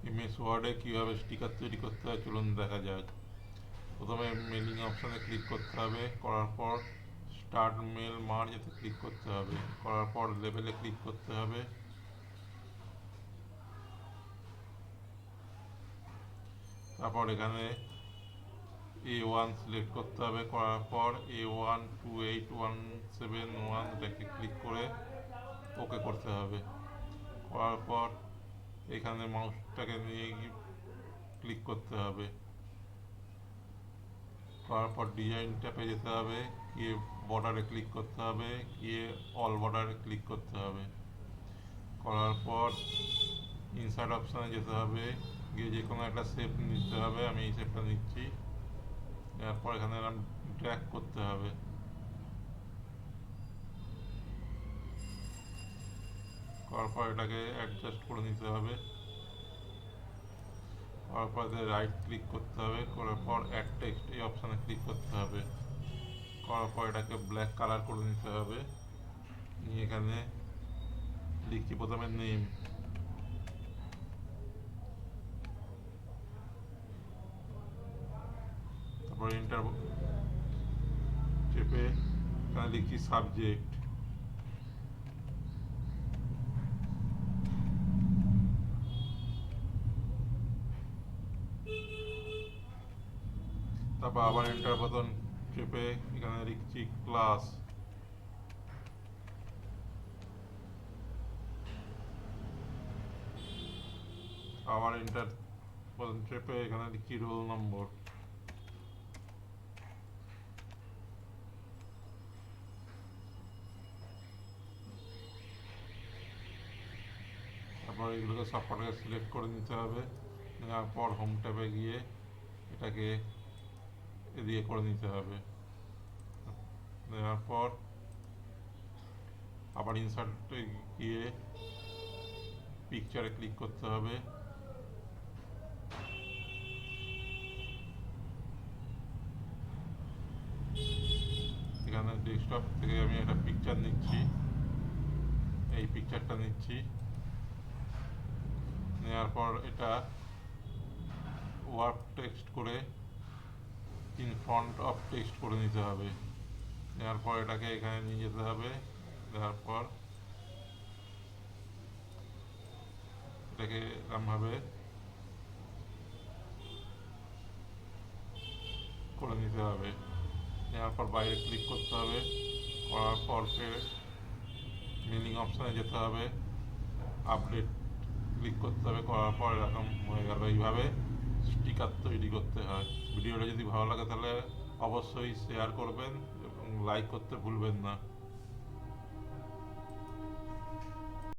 MS ওয়ার্ডে কীভাবে sticker তৈরি করতে হয় চলুন দেখা যাক। প্রথমে মেলিং অপশানে ক্লিক করতে হবে, করার পর স্টার্ট মেল মার্জ এতে ক্লিক করতে হবে, করার পর লেভেলে ক্লিক করতে হবে, তারপর এখানে A1 সিলেক্ট করতে হবে, করার পর A12817 এটাকে ক্লিক করে ওকে করতে হবে। করার পর এখানে মাউসটাকে নিয়ে ক্লিক করতে হবে, করার পর ডিজাইন ট্যাপে যেতে হবে, গিয়ে বর্ডারে ক্লিক করতে হবে, গিয়ে অল বর্ডারে ক্লিক করতে হবে। করার পর ইনসার্ট অপশানে যেতে হবে, গিয়ে যে কোনো একটা শেপ নিতে হবে, আমি এই শেপটা নিচ্ছি। এরপর এখানে এরকম ড্র্যাগ করতে হবে, করার পর এটাকে অ্যাডজাস্ট করে নিতে হবে। করার পর রাইট ক্লিক করতে হবে, করার পর অ্যাড টেক্সট এই অপশানে ক্লিক করতে হবে। করার পর এটাকে ব্ল্যাক কালার করে নিতে হবে, নিয়ে এখানে লিখছি প্রথমে নেম, তারপর এন্টার চেপে এখানে লিখছি সাবজেক্ট, তারপর আবার এন্টার বাটন চেপে এখানে লিখছি ক্লাস, আবার এন্টার বাটন চেপে এখানে লিখছি রোল নম্বর। তারপর এগুলোকে সবকটাকে সিলেক্ট করে নিতে হবে, নেওয়ার পর হোম ট্যাবে গিয়ে এটাকে এদিকে করে নিতে হবে। নেওয়ার পর আবার ইনসার্টে গিয়ে পিকচারে ক্লিক করতে হবে, এখানে ডেস্কটপ থেকে আমি একটা পিকচার নিচ্ছি, এই পিকচারটা নিচ্ছি। নেওয়ার পর এটা ওয়ার্ক টেক্সট করে ইন ফ্রন্ট অফ টেক্সট করে নিতে হবে। নেওয়ার পর এটাকে এখানে নিয়ে যেতে হবে, দেওয়ার পর এটাকে এরকমভাবে করে নিতে হবে। নেওয়ার পর বাইরে ক্লিক করতে হবে, করার পর ফের মিলিং অপশানে যেতে হবে, আপডেট ক্লিক করতে হবে, করার পর এরকম হয়ে গেল। এইভাবে স্টিকার তৈরি করতে হয়। ভিডিওটা যদি ভালো লাগে তাহলে অবশ্যই শেয়ার করবেন এবং লাইক করতে ভুলবেন না।